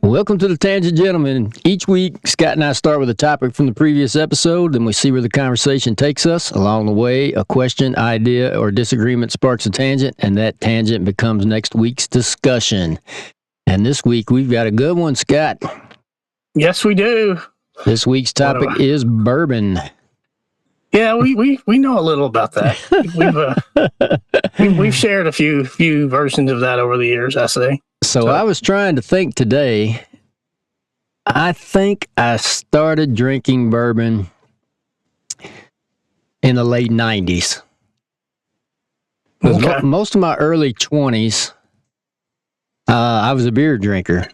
Welcome to the Tangent Gentleman. Each week, Scott and I start with a topic from the previous episode, then we see where the conversation takes us. Along the way, a question, idea, or disagreement sparks a tangent, and that tangent becomes next week's discussion. And this week, we've got a good one, Scott. Yes, we do. This week's topic is bourbon. Yeah, we know a little about that. We've shared a few versions of that over the years, I say. So I was trying to think today. I think I started drinking bourbon in the late 90s. Okay. Most of my early 20s, I was a beer drinker.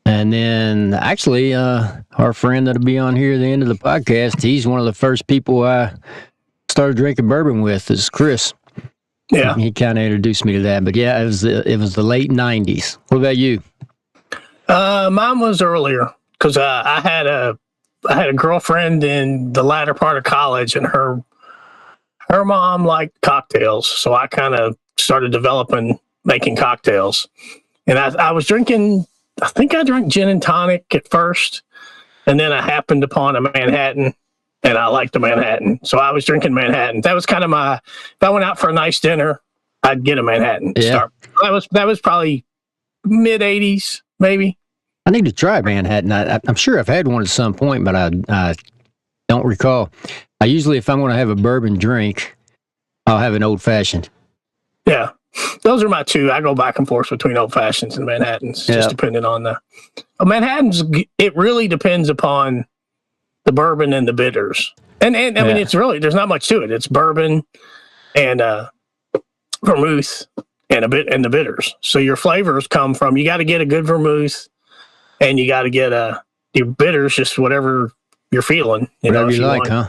And then, actually, our friend that'll be on here at the end of the podcast, he's one of the first people I started drinking bourbon with, is Chris. Yeah. He kind of introduced me to that. But yeah, it was the late 90s. What about you? Mine was earlier, because I had a girlfriend in the latter part of college, and her mom liked cocktails. So I kind of started making cocktails. And I was drinking... I think I drank gin and tonic at first, and then I happened upon a Manhattan, and I liked the Manhattan. So I was drinking Manhattan. That was kind of if I went out for a nice dinner, I'd get a Manhattan. Yeah. That was probably mid-'80s, maybe. I need to try Manhattan. I'm sure I've had one at some point, but I don't recall. I usually, if I'm going to have a bourbon drink, I'll have an old-fashioned. Yeah. Those are my two. I go back and forth between old fashions and Manhattans, just depending on Manhattans. It really depends upon the bourbon and the bitters. And I mean, it's really, there's not much to it. It's bourbon and vermouth and the bitters. So your flavors come from, you got to get a good vermouth, and you got to get your bitters, just whatever you're feeling. Whatever you like, huh?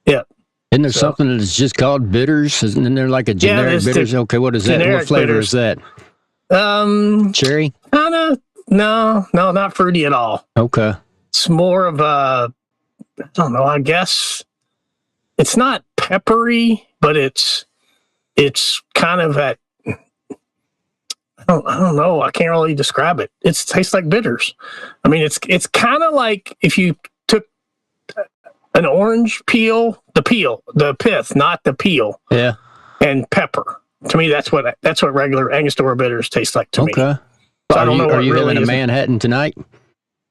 Yeah. Isn't there something that's just called bitters? Isn't there like a generic bitters? Okay, what is that? What flavor is that? Cherry? No, not fruity at all. Okay. It's more of I don't know, I guess it's not peppery, but it's kind of I don't know. I can't really describe it. It tastes like bitters. I mean, it's kind of like if you took an orange peel, the pith, not the peel. Yeah. And pepper. To me, that's what regular Angostura bitters taste like to me. Okay. So I don't know. Are you having a Manhattan tonight?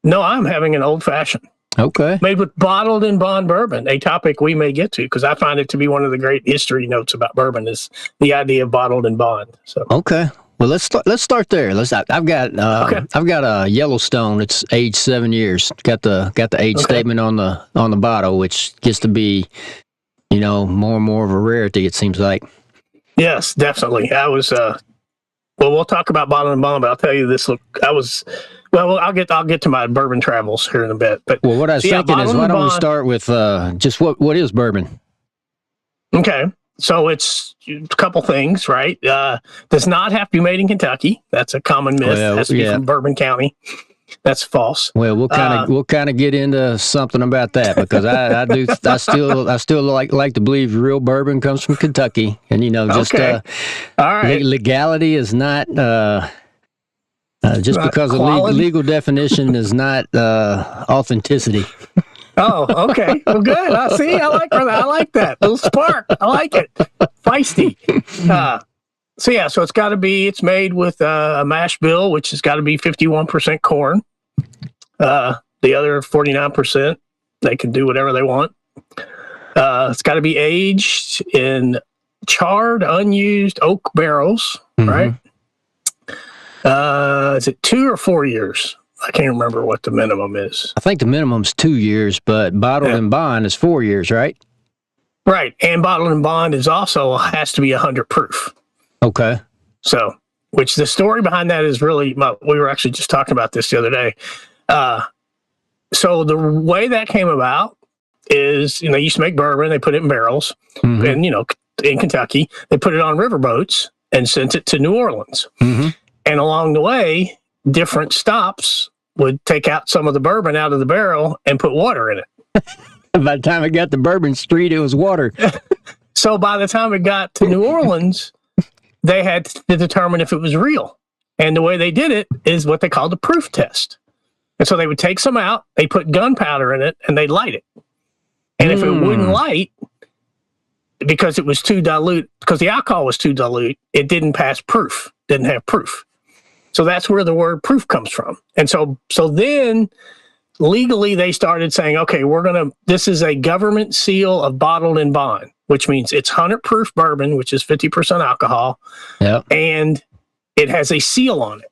No, I'm having an old fashioned. Okay. Made with bottled in bond bourbon, a topic we may get to, because I find it to be one of the great history notes about bourbon is the idea of bottled in bond. So okay. Well, let's start there. I've got a Yellowstone. It's aged 7 years. Got the age statement on the bottle, which gets to be, more and more of a rarity. It seems like. Yes, definitely. I was. Well, we'll talk about bottled and bond, but I'll tell you this. Look, I'll get to my bourbon travels here in a bit. But what I was thinking is, why don't we start with just what is bourbon? Okay. So it's a couple things, right? Does not have to be made in Kentucky. That's a common myth. It has to be from Bourbon County. That's false. Well, we'll kind of get into something about that, because I still like to believe real bourbon comes from Kentucky, and all right. Legality is not just because the legal definition is not authenticity. Oh, okay. Well, good. I like that. Little spark. I like it. Feisty. So it's made with a mash bill, which has got to be 51% corn. The other 49%, they can do whatever they want. It's got to be aged in charred, unused oak barrels, right? Is it 2 or 4 years? I can't remember what the minimum is. I think the minimum's 2 years, but bottled in bond is 4 years, right? Right, and bottled in bond has to be 100 proof. Okay. So, which the story behind that is really, we were actually just talking about this the other day. So the way that came about is, they used to make bourbon, they put it in barrels, and in Kentucky, they put it on riverboats and sent it to New Orleans. Mm-hmm. And along the way, different stops would take out some of the bourbon out of the barrel and put water in it. By the time it got to Bourbon Street, it was water. So by the time it got to New Orleans, they had to determine if it was real. And the way they did it is what they called the proof test. And so they would take some out, they put gunpowder in it, and they'd light it. And if it wouldn't light, because it was too dilute, because the alcohol was too dilute, it didn't pass proof, didn't have proof. So that's where the word proof comes from. And so then legally they started saying, okay, this is a government seal of bottled in bond, which means it's 100 proof bourbon, which is 50% alcohol. Yep. And it has a seal on it.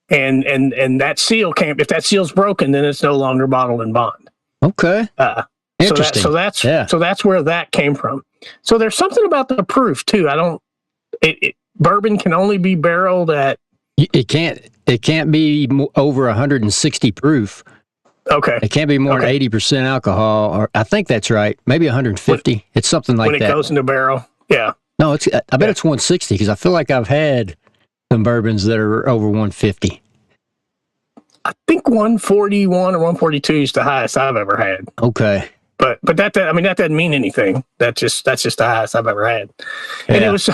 And that seal if that seal's broken, then it's no longer bottled in bond. Okay. Interesting. So that's where that came from. So there's something about the proof too. Bourbon can only be barreled at. It can't be over 160 proof. Okay. It can't be more than 80% alcohol, or I think that's right. Maybe 150. It's something like that. When it goes in the barrel. Yeah. No, I bet it's 160 because I feel like I've had some bourbons that are over 150. I think 141 or 142 is the highest I've ever had. Okay. But that doesn't mean anything. That's just the highest I've ever had. Yeah. And it was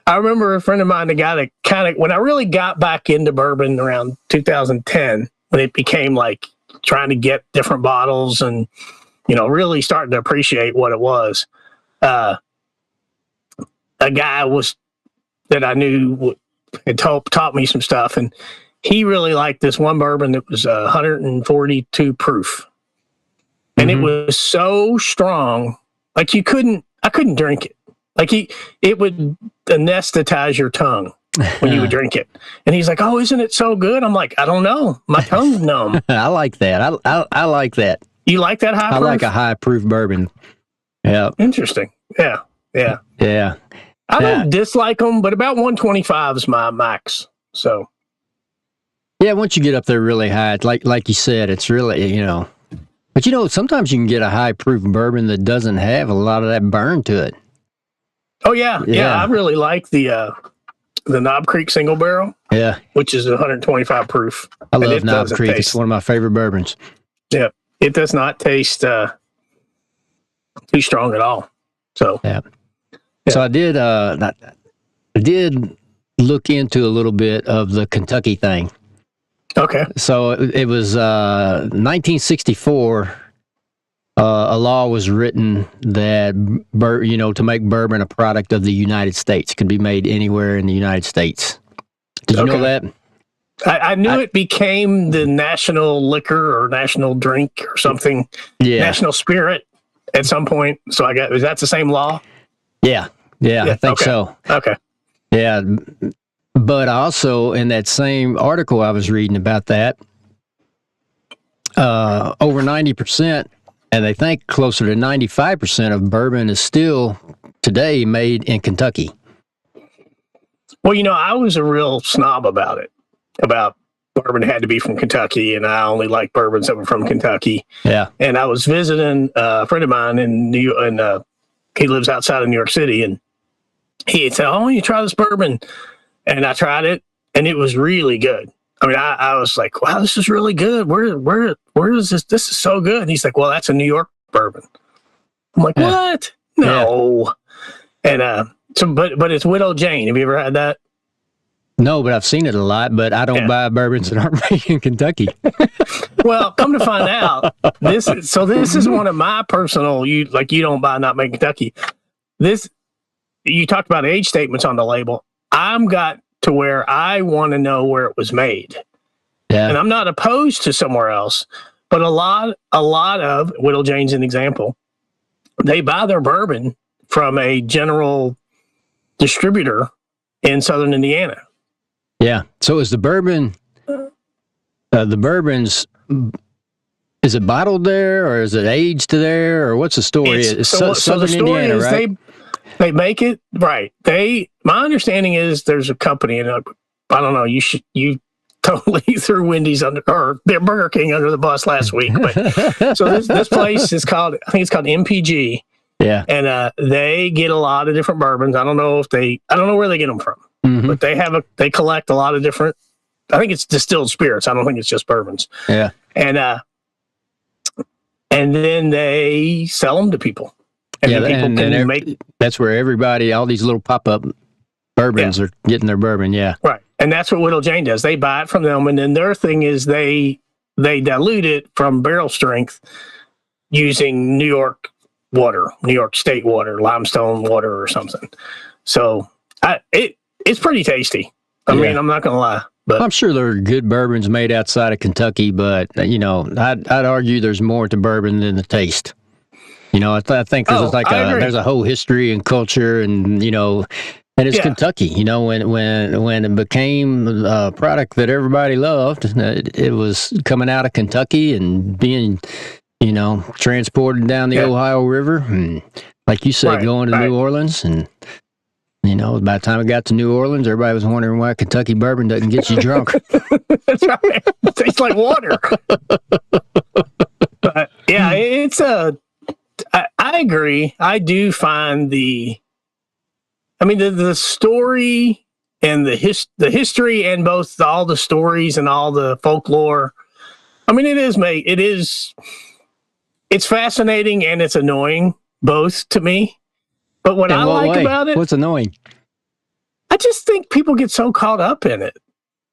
I remember a friend of mine, the guy that kind of, when I really got back into bourbon around 2010, when it became like trying to get different bottles and, really starting to appreciate what it was. A guy that I knew had taught me some stuff, and he really liked this one bourbon that was 142 proof. And it was so strong, like I couldn't drink it. Like it would anesthetize your tongue when you would drink it. And he's like, "Oh, isn't it so good?" I'm like, "I don't know. My tongue's numb." I like that. I like that. You like that high proof? I like a high proof bourbon. Yeah. Interesting. Yeah. Yeah. Yeah. I don't dislike them, but about 125 is my max. So. Yeah, once you get up there really high, like you said, it's really, But sometimes you can get a high proof bourbon that doesn't have a lot of that burn to it. Oh yeah. I really like the Knob Creek single barrel. Yeah, which is 125 proof. I love Knob Creek. It's one of my favorite bourbons. Yeah, it does not taste too strong at all. So yeah. So I did look into a little bit of the Kentucky thing. Okay. So it was 1964. A law was written that to make bourbon a product of the United States. It could be made anywhere in the United States. Did you know that? I knew it became the national liquor or national drink or something. Yeah. National spirit at some point. So is that the same law? Yeah, I think so. Okay. Yeah. But also in that same article I was reading about that, over 90%, and they think closer to 95% of bourbon is still today made in Kentucky. Well, I was a real snob about it, about bourbon had to be from Kentucky, and I only like bourbons that were from Kentucky. Yeah. And I was visiting a friend of mine in New York, and he lives outside of New York City, and he said, "Oh, you try this bourbon." And I tried it, and it was really good. I mean, I was like, "Wow, this is really good. Where is this? This is so good." And he's like, "Well, that's a New York bourbon." I'm like, "What? No." Yeah. And but it's Widow Jane. Have you ever had that? No, but I've seen it a lot. But I don't buy bourbons that aren't made in Kentucky. Well, come to find out, this is one of my personal. You don't buy not made in Kentucky. You talked about age statements on the label. I'm got to where I want to know where it was made. Yeah. And I'm not opposed to somewhere else, but a lot of Widow Jane's an example. They buy their bourbon from a general distributor in Southern Indiana. Yeah. So is the bourbon's, is it bottled there or is it aged there or what's the story? So the story Indiana, is right? They make it right. My understanding is there's a company, and I don't know. You totally threw Wendy's or Burger King under the bus last week. But so this place is called, I think it's called MPG. Yeah, and they get a lot of different bourbons. I don't know where they get them from, but they collect a lot of different. I think it's distilled spirits. I don't think it's just bourbons. Yeah, and then they sell them to people. And that's where all these little pop-up bourbons are getting their bourbon. Yeah. Right. And that's what Widow Jane does. They buy it from them. And then their thing is they dilute it from barrel strength using New York water, New York State water, limestone water or something. So it's pretty tasty. I mean, I'm not going to lie. But I'm sure there are good bourbons made outside of Kentucky, but, I'd argue there's more to bourbon than the taste. I think there's a whole history and culture and, and it's Kentucky, when it became a product that everybody loved, it was coming out of Kentucky and being, transported down the Ohio River. And like you said, going to New Orleans. And, by the time it got to New Orleans, everybody was wondering why Kentucky bourbon doesn't get you drunk. That's right. It tastes like water. But, yeah, it's I agree. I do find the story and the history and both all the stories and all the folklore. I mean, it's fascinating and it's annoying both to me. But what I like about it, what's annoying? I just think people get so caught up in it.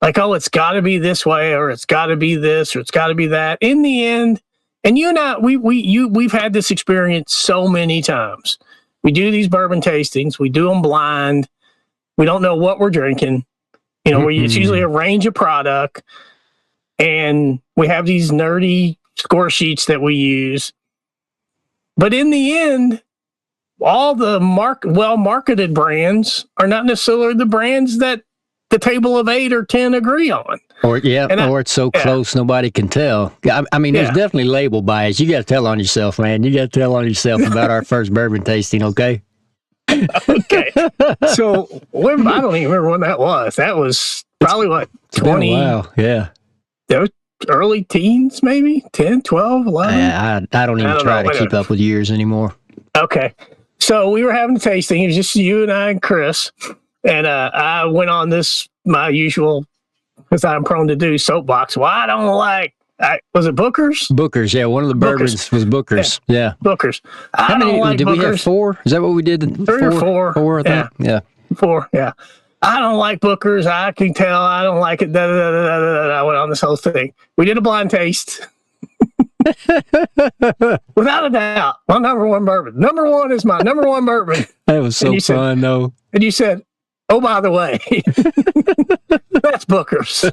Like, oh, it's got to be this way, or it's got to be this, or it's got to be that. In the end, and you and I, we've had this experience so many times. We do these bourbon tastings. We do them blind. We don't know what we're drinking. It's usually a range of product. And we have these nerdy score sheets that we use. But in the end, all the well-marketed brands are not necessarily the brands that the table of 8 or 10 agree on. Or it's so close nobody can tell. I mean, there's definitely label bias. You got to tell on yourself, man. You got to tell on yourself about our first bourbon tasting, okay? Okay. So I don't even remember when that was. That was probably 20. Wow. Yeah. That was early teens, maybe 10, 12, 11. I don't even try to keep up with years anymore. Okay. So we were having a tasting. It was just you and I and Chris. And I went on my usual, because I'm prone to do, soapbox. Well, I don't like, was it Booker's? Booker's, yeah. One of the bourbons was Booker's. Yeah. Booker's. How many did we have? 4? Is that what we did? 3 or 4. 4, I think. Yeah. 4, yeah. I don't like Booker's. I can tell. I don't like it. I went on this whole thing. We did a blind taste. Without a doubt, my number one bourbon. Number one is my number one bourbon. That was so fun, though. And you said, oh, by the way, that's Booker's.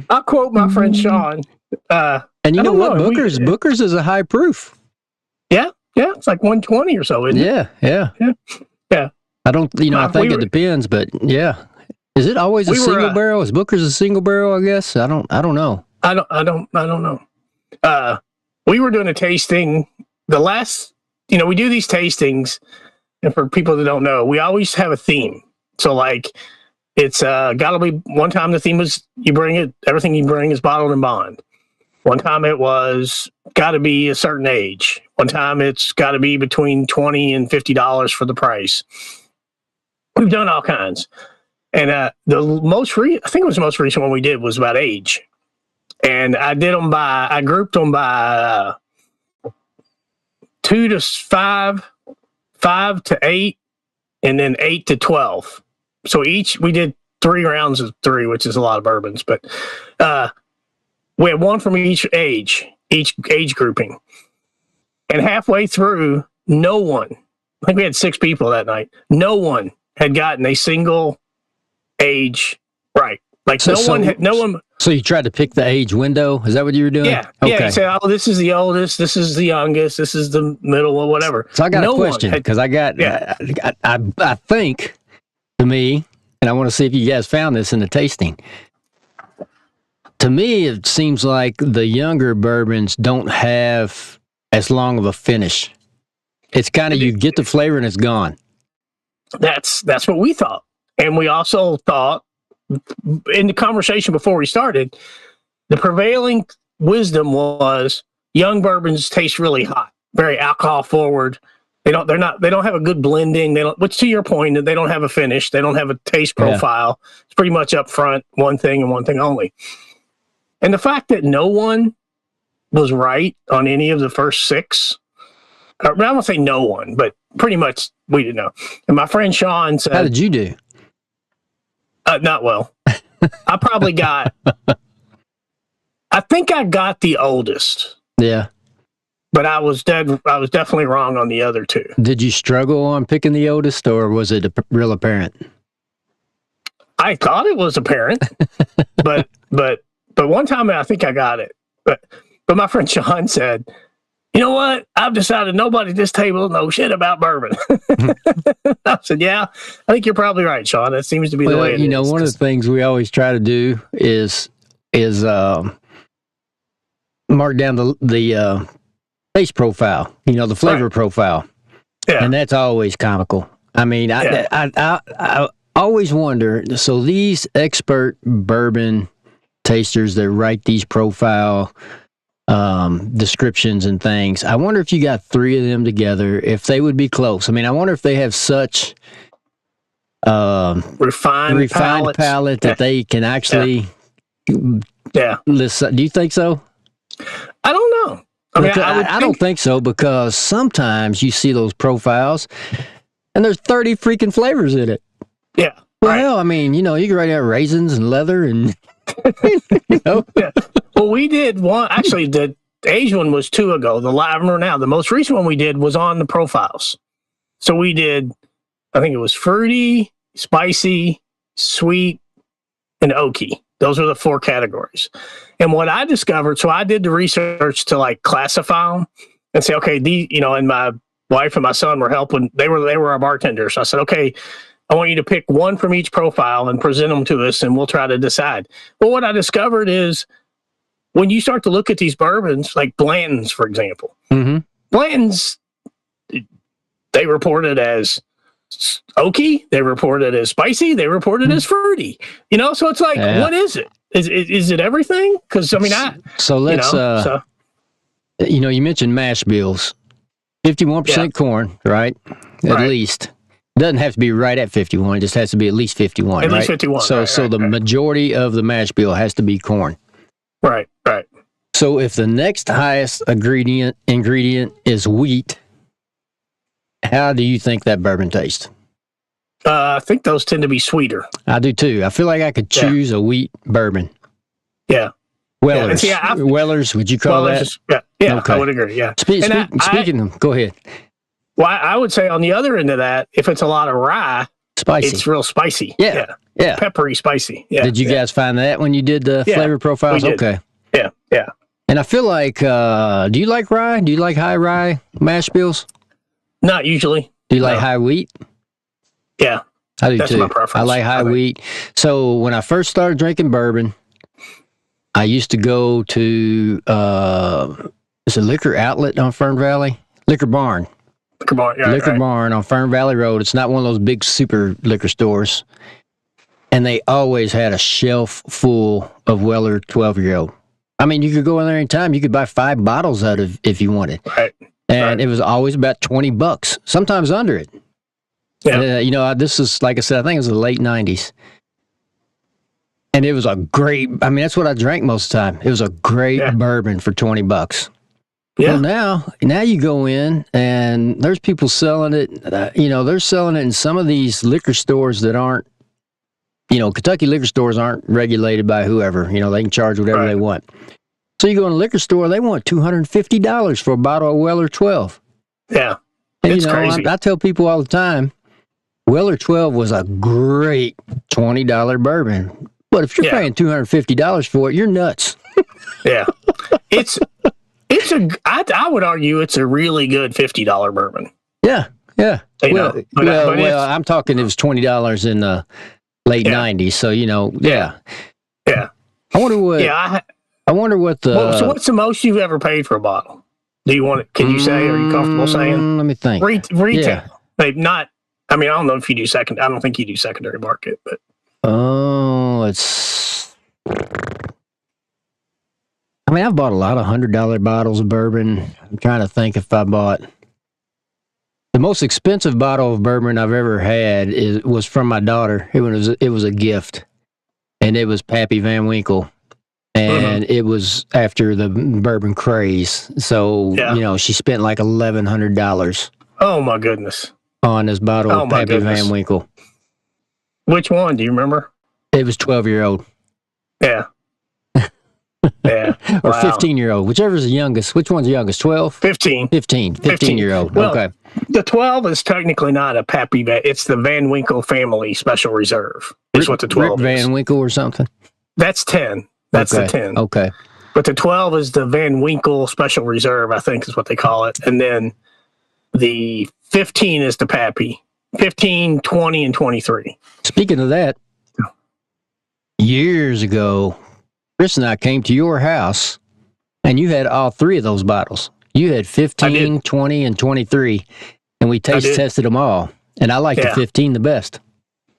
I'll quote my friend Sean. And you know what? Booker's is a high proof. Yeah. Yeah. It's like 120 or so, isn't it? Yeah. I don't, I think it depends, but yeah. Is it always a single barrel? Is Booker's a single barrel, I guess? I don't know. I don't know. We were doing a tasting the last, we do these tastings, and for people that don't know, we always have a theme. So like it's gotta be, one time the theme was everything you bring is bottled and bond. One time it was gotta be a certain age. One time it's gotta be between $20 and $50 for the price. We've done all kinds. And I think it was the most recent one we did was about age. And I grouped them by 2 to 5, 5 to 8, and then 8 to 12. So we did 3 rounds of 3, which is a lot of bourbons, but we had one from each age grouping. And halfway through, no one, I think we had 6 people that night, no one had gotten a single age right. Like no one. So you tried to pick the age window? Is that what you were doing? Yeah. Okay. Yeah. You say, oh, this is the oldest. This is the youngest. This is the middle or whatever. So I got a question because I think to me, and I want to see if you guys found this in the tasting. To me, it seems like the younger bourbons don't have as long of a finish. It's kind of, you get the flavor and it's gone. That's what we thought. And we also thought, in the conversation before we started, the prevailing wisdom was young bourbons taste really hot, very alcohol forward. They don't have a good blending. Which to your point, they don't have a finish. They don't have a taste profile. Yeah. It's pretty much up front, one thing and one thing only. And the fact that no one was right on any of the first 6, I won't say no one, but pretty much we didn't know. And my friend Sean said, how did you do? Not well. I probably got, I think I got the oldest. Yeah. But I was definitely wrong on the other two. Did you struggle on picking the oldest, or was it real apparent? I thought it was apparent, but one time I think I got it. But my friend Sean said, "You know what? I've decided nobody at this table knows shit about bourbon." I said, "Yeah, I think you're probably right, Sean. That seems to be the way it is." You know, one of the things we always try to do is mark down the taste profile, you know, the flavor profile. Yeah. And that's always comical. I mean, I always wonder, so these expert bourbon tasters that write these profile descriptions and things, I wonder if you got three of them together, if they would be close. I mean, I wonder if they have such refined palate that they can actually listen. Do you think so? I don't know. I mean, I don't think so, because sometimes you see those profiles and there's 30 freaking flavors in it. Yeah. Well, I mean, you know, you can write out raisins and leather and, you know. Yeah. Well, we did one, actually, the Asian one was 2 ago. I remember now, the most recent one we did was on the profiles. So we did, I think it was fruity, spicy, sweet, and oaky. Those are the 4 categories. And what I discovered, so I did the research to like classify them and say, okay, you know, and my wife and my son were helping. They were our bartenders. So I said, okay, I want you to pick one from each profile and present them to us, and we'll try to decide. Well, what I discovered is when you start to look at these bourbons, like Blanton's, for example, Blanton's, they report it as oaky, they report it as spicy, they report it as fruity. You know, so it's like, what is it? Is it everything? Because I mean, so let's you know, you mentioned mash bills, 51% corn, right? At least. Doesn't have to be right at 51. It just has to be at least 51. At least 51. So the majority of the mash bill has to be corn. Right. So if the next highest ingredient is wheat, how do you think that bourbon tastes? I think those tend to be sweeter. I do too. I feel like I could choose a wheat bourbon. Yeah. Wellers. Wellers, would you call that? Yeah, okay. I would agree. Yeah. Speaking of, go ahead. Well, I would say on the other end of that, if it's a lot of rye, spicy. It's real spicy. Yeah. Peppery, spicy. Yeah. Did you guys find that when you did the flavor profiles? Okay. Yeah. And I feel like, do you like rye? Do you like high rye mash bills? Not usually. Do you like high wheat? Yeah. I do too. That's my preference. I like high wheat. So when I first started drinking bourbon, I used to go to, it's a liquor outlet on Fern Valley? Liquor Barn. Liquor Barn on Fern Valley Road. It's not one of those big super liquor stores. And they always had a shelf full of Weller 12-year-old. I mean, you could go in there anytime. You could buy 5 bottles out of if you wanted. Right. And it was always about $20, sometimes under it. Yeah. You know, this is, like I said, I think it was the late 90s. And it was a great, I mean, that's what I drank most of the time. It was a great bourbon for $20. Yeah. Well, now you go in and there's people selling it. You know, they're selling it in some of these liquor stores that aren't, you know, Kentucky liquor stores aren't regulated by whoever. You know, they can charge whatever they want. So you go in a liquor store, they want $250 for a bottle of Weller 12. Yeah. And, it's crazy. I tell people all the time, Weller 12 was a great $20 bourbon. But if you're paying $250 for it, you're nuts. Yeah. I would argue it's a really good $50 bourbon. Yeah. Well, I'm talking, it was $20 in the late 90s. So, you know, yeah. I wonder what, I wonder what the... so what's the most you've ever paid for a bottle? Do you want it? Can you say, are you comfortable saying? Let me think. Retail. Maybe not, I mean, I don't know if you do I don't think you do secondary market, but... Oh, I mean, I've bought a lot of $100 bottles of bourbon. I'm trying to think if I bought... The most expensive bottle of bourbon I've ever had was from my daughter. It was a gift. And it was Pappy Van Winkle. And it was after the bourbon craze. So, she spent like $1,100 Oh, my goodness. on this bottle of Pappy Van Winkle. Which one? Do you remember? It was 12-year-old. Yeah. Yeah. Or 15-year-old, whichever's the youngest. Which one's the youngest? 12? 15. 15-year-old. Well, okay. The 12 is technically not a Pappy Van. It's the Van Winkle family special reserve. Is what the 12 Rick is. Van Winkle or something? That's 10. That's the 10. Okay. But the 12 is the Van Winkle Special Reserve, I think is what they call it. And then the 15 is the Pappy. 15, 20, and 23. Speaking of that, years ago, Chris and I came to your house, and you had all three of those bottles. You had 15, 20, and 23, and we tested them all. And I like the 15 the best.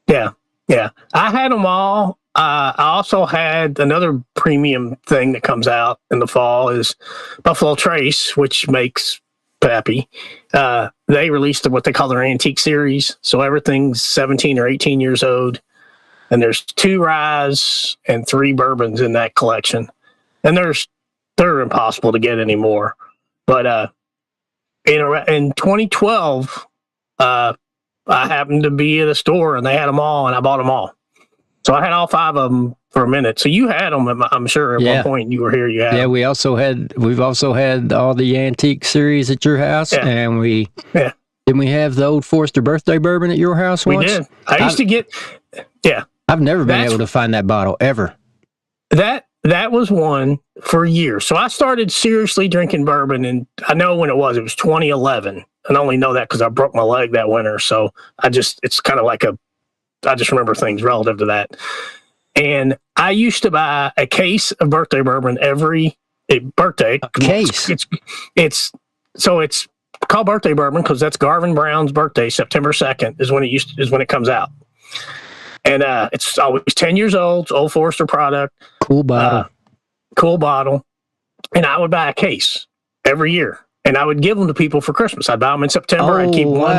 Yeah. Yeah. I had them all. I also had another premium thing that comes out in the fall is Buffalo Trace, which makes Pappy. They released what they call their antique series. So everything's 17 or 18 years old. And there's 2 ryes and 3 bourbons in that collection. And they're impossible to get anymore. But in 2012, I happened to be at a store and they had them all, and I bought them all. So I had all 5 of them for a minute. So you had them, I'm sure, at one point you were here. You had them. We've also had all the antique series at your house, and didn't we have the Old Forester birthday bourbon at your house once? We did. I used to get, I've never been able to find that bottle ever. That was one for years. So I started seriously drinking bourbon, and I know when it was 2011. And I only know that because I broke my leg that winter. So it's kind of like I just remember things relative to that. And I used to buy a case of birthday bourbon every birthday. A case? It's called birthday bourbon because that's Garvin Brown's birthday. September 2nd is when it comes out. And it's always 10 years old. It's Old Forester product. Cool bottle. And I would buy a case every year. And I would give them to people for Christmas. I'd buy them in September. I'd keep one,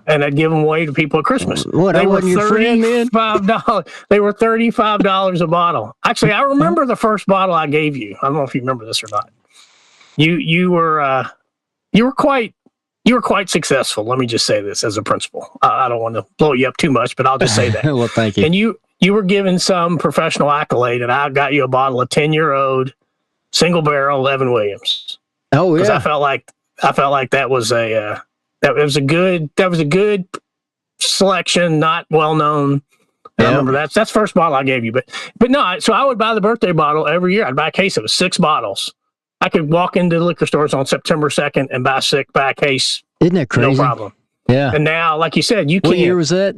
and I'd give them away to people at Christmas. What? They were $35. They were $35 a bottle. Actually, I remember the first bottle I gave you. I don't know if you remember this or not. You were quite successful. Let me just say this as a principal. I don't want to blow you up too much, but I'll just say that. Well, thank you. And you were given some professional accolade, and I got you a bottle of 10-year-old single barrel Evan Williams. Oh yeah, because I felt like that was a good selection, not well known. I remember that's the first bottle I gave you, but no. So I would buy the birthday bottle every year. I'd buy a case of 6 bottles. I could walk into the liquor stores on September 2nd and buy a case. Isn't that crazy? No problem. Yeah. And now, like you said, you can't. What year was that?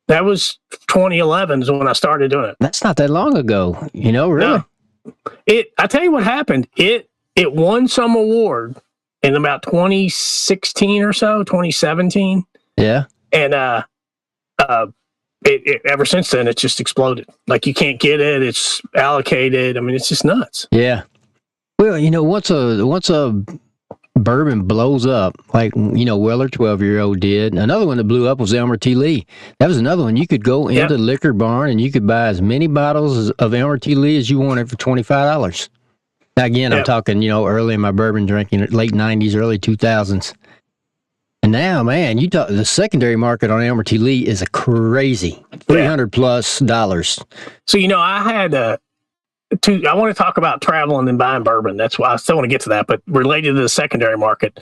That was 2011 is when I started doing it. That's not that long ago, really. No. I tell you what happened. It won some award in about 2016 or so, 2017. Yeah. And ever since then, it's just exploded. Like you can't get it. It's allocated. I mean, it's just nuts. Yeah. Well, once a bourbon blows up, like, Weller 12-year-old did, another one that blew up was Elmer T. Lee. That was another one. You could go into the liquor barn and you could buy as many bottles of Elmer T. Lee as you wanted for $25. Again, I'm talking, early in my bourbon drinking, late 90s, early 2000s. And now, man, the secondary market on Elmer T. Lee is a crazy $300+. So, I had I want to talk about traveling and buying bourbon. That's why I still want to get to that. But related to the secondary market,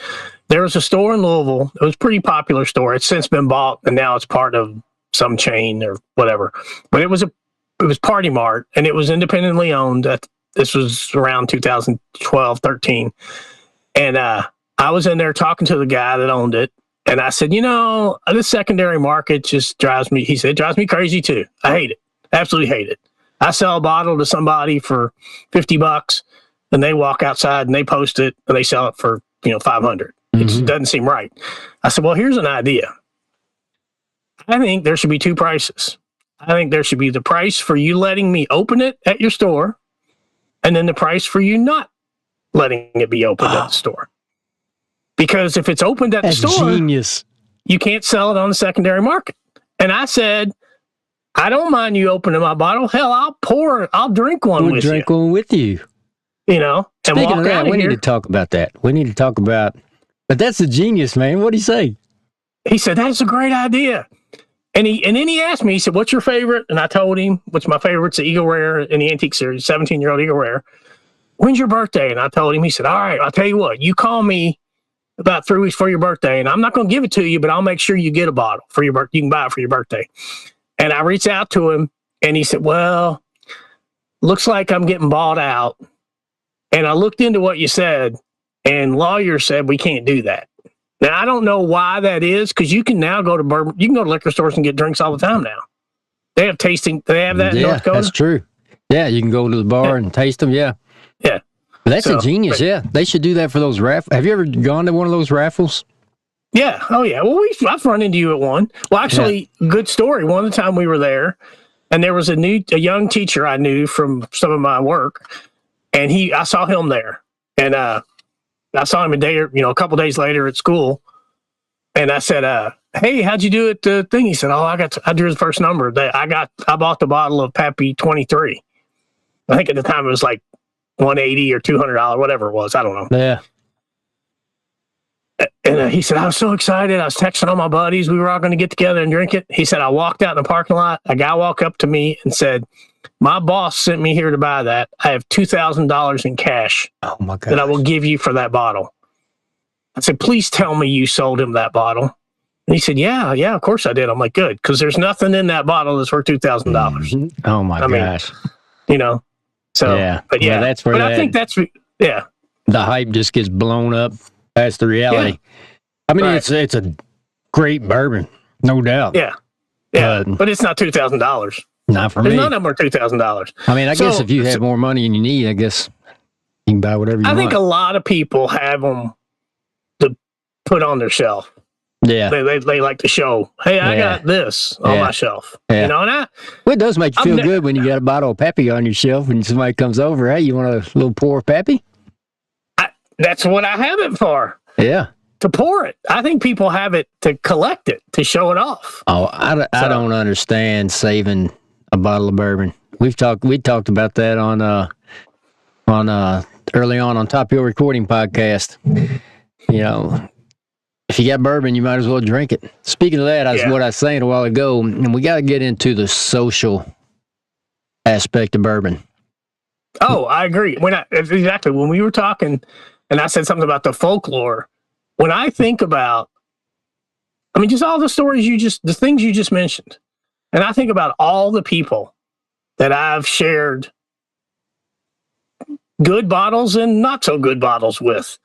there was a store in Louisville. It was a pretty popular store. It's since been bought, and now it's part of some chain or whatever. But it was Party Mart, and it was independently owned. This was around 2012, 13. And I was in there talking to the guy that owned it. And I said, this secondary market just drives me. He said, it drives me crazy too. I hate it. Absolutely hate it. I sell a bottle to somebody for $50 and they walk outside and they post it and they sell it for, $500. Mm-hmm. It doesn't seem right. I said, well, here's an idea. I think there should be 2 prices. I think there should be the price for you letting me open it at your store, and then the price for you not letting it be opened at the store. Because if it's opened at the store, genius. You can't sell it on the secondary market. And I said, I don't mind you opening my bottle. Hell, I'll drink one with drink you. one with you. You know, and Speaking walk of that, out of we here. need to talk about that. But that's a genius, man. What'd he say? He said, that's a great idea. And then he asked me, he said, what's your favorite? And I told him, what's my favorite? It's the Eagle Rare in the Antique Series, 17-year-old Eagle Rare. When's your birthday? And I told him, he said, all right, I'll tell you what, you call me about 3 weeks for your birthday, and I'm not going to give it to you, but I'll make sure you get a bottle for your birthday. You can buy it for your birthday. And I reached out to him, and he said, well, looks like I'm getting bought out. And I looked into what you said, and lawyers said we can't do that. Now, I don't know why that is, because you can now go to liquor stores and get drinks all the time now. They have tasting. They have that in North Dakota. That's true. Yeah, you can go to the bar and taste them. Yeah. Yeah. That's a genius. Yeah. They should do that for those raffles. Have you ever gone to one of those raffles? Yeah. Oh, yeah. Well, I've run into you at one. Well, actually, good story. One of the time we were there, and there was a young teacher I knew from some of my work, and I saw him there. And I saw him a couple days later at school, and I said, "Hey, how'd you do at the thing?" He said, "Oh, I drew the first number. I bought the bottle of Pappy 23. I think at the time it was like $180 or $200, whatever it was. I don't know." Yeah. And he said, "I was so excited. I was texting all my buddies. We were all going to get together and drink it." He said, "I walked out in the parking lot. A guy walked up to me and said, 'My boss sent me here to buy that. I have $2,000 in cash Oh my God. that I will give you for that bottle.'" I said, "Please tell me you sold him that bottle." And he said, yeah, of course I did. I'm like, good, because there's nothing in that bottle that's worth $2,000. Oh my gosh. So, yeah. But yeah, that's where I think that's, yeah. The hype just gets blown up. That's the reality. Yeah. I mean, Right. it's a great bourbon, no doubt. Yeah. But it's not $2,000. Not for There's me. none of them are $2,000. I mean, I guess if you have more money than you need, I guess you can buy whatever you want. I think a lot of people have them to put on their shelf. Yeah. They like to show, hey, I got this on my shelf. Yeah. You know, and well, it does make you feel good when you got a bottle of Pappy on your shelf and somebody comes over. Hey, you want a little pour of Pappy? that's what I have it for. Yeah. To pour it. I think people have it to collect it, to show it off. Oh, I don't understand saving a bottle of bourbon. We talked about that on early on Top Hill Recording Podcast. You know, if you got bourbon, you might as well drink it. Speaking of that, that's what I was saying a while ago, and we got to get into the social aspect of bourbon. Oh, I agree. Exactly. When we were talking, and I said something about the folklore, when I think about, I mean, just all the stories the things you just mentioned, and I think about all the people that I've shared good bottles and not so good bottles with,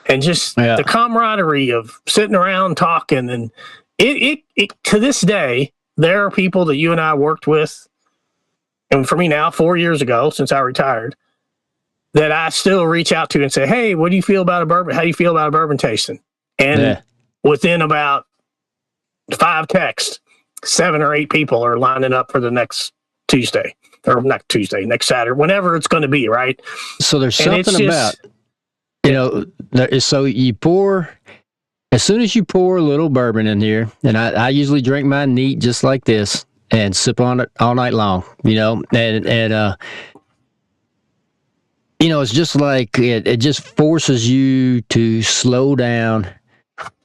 and just the camaraderie of sitting around talking, and it to this day, there are people that you and I worked with, and for me now, 4 years ago, since I retired, that I still reach out to and say, hey, what do you feel about a bourbon? How do you feel about a bourbon tasting? And within about 5 texts, 7 or 8 people are lining up for the next Tuesday, or not Tuesday, next Saturday, whenever it's going to be, right? So there's something about, so you pour, as soon as you pour a little bourbon in here, and I usually drink mine neat just like this and sip on it all night long, and it's just like it just forces you to slow down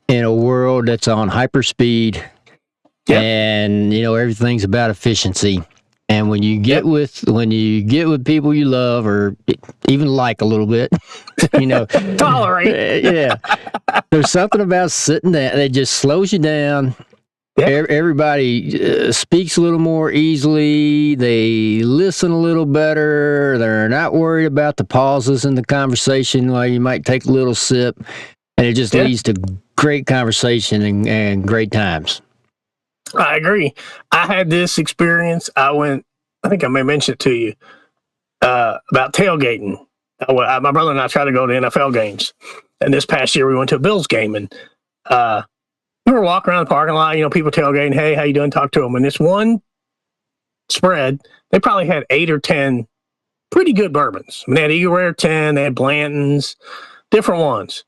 in a world that's on hyperspeed, and everything's about efficiency. And when you get with people you love or even like a little bit, tolerate, there's something about sitting there that just slows you down. Everybody speaks a little more easily. They listen a little better. They're not worried about the pauses in the conversation while you might take a little sip. And it just leads to great conversation and great times. I agree. I had this experience. I think I may mention it to you, about tailgating. My brother and I try to go to NFL games. And this past year we went to a Bills game, and we were walking around the parking lot, people tailgating, hey, how you doing? Talk to them. And this one spread, they probably had 8 or 10 pretty good bourbons. I mean, they had Eagle Rare 10, they had Blanton's, different ones.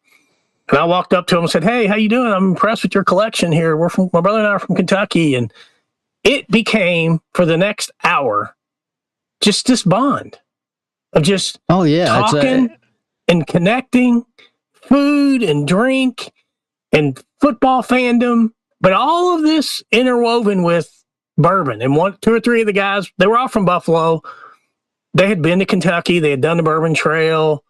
And I walked up to them and said, hey, how you doing? I'm impressed with your collection here. My brother and I are from Kentucky. And it became, for the next hour, just this bond of just talking and connecting, food and drink and football fandom, but all of this interwoven with bourbon. And two or three of the guys, they were all from Buffalo. They had been to Kentucky. They had done the Bourbon Trail.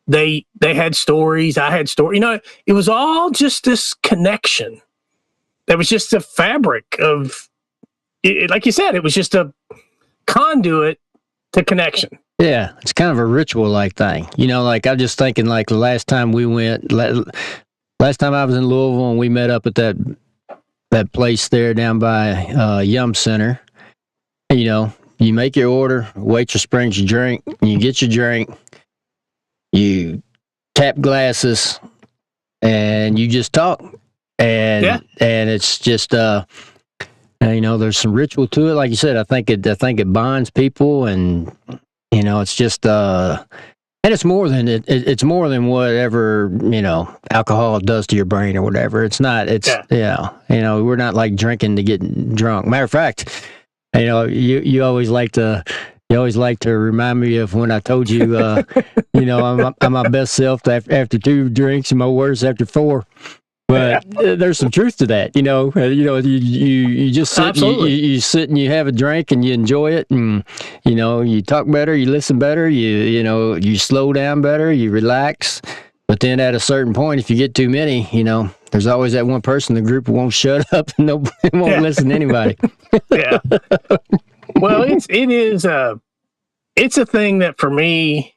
They had stories. I had stories. You know, it was all just this connection. That was just a fabric of, like you said, it was just a conduit to connection. Yeah, it's kind of a ritual-like thing. You know, like I'm just thinking, like the last time we went, last time I was in Louisville and we met up at that place there down by Yum Center. You know, you make your order, waitress brings your drink, you get your drink, you tap glasses, and you just talk. And it's just you know, there's some ritual to it. Like you said, I think it bonds people, and you know, it's just and it's more than it's more than whatever, you know, alcohol does to your brain or whatever. It's not. It's you know, we're not like drinking to get drunk. Matter of fact, you know, you always like to remind me of when I told you, you know, I'm my best self after 2 drinks and my worst after 4. But there's some truth to that, you know. You just sit, you sit and you have a drink and you enjoy it, and you know, you talk better, you listen better, you know, you slow down better, you relax. But then at a certain point, if you get too many, you know, there's always that one person in the group who won't shut up and nobody won't listen to anybody. Yeah. Well, it's a thing that for me,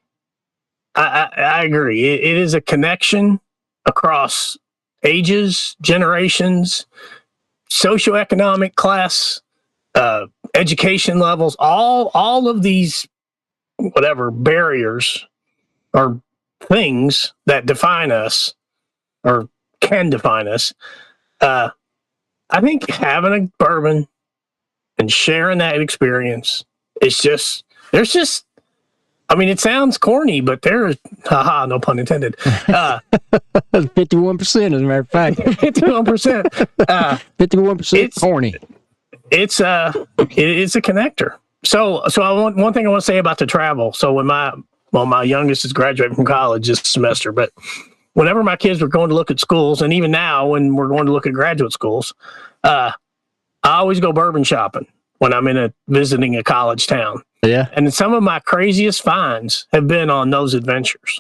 I agree. It is a connection across ages, generations, socioeconomic class, education levels, all of these whatever barriers or things that define us or can define us. I think having a bourbon and sharing that experience is just, I mean, it sounds corny, but there's, no pun intended. 51%, as a matter of fact. 51%. 51% corny. It's a connector. So one thing I want to say about the travel. So when my youngest is graduating from college this semester, but whenever my kids were going to look at schools, and even now when we're going to look at graduate schools, I always go bourbon shopping when I'm visiting a college town. Yeah. And some of my craziest finds have been on those adventures.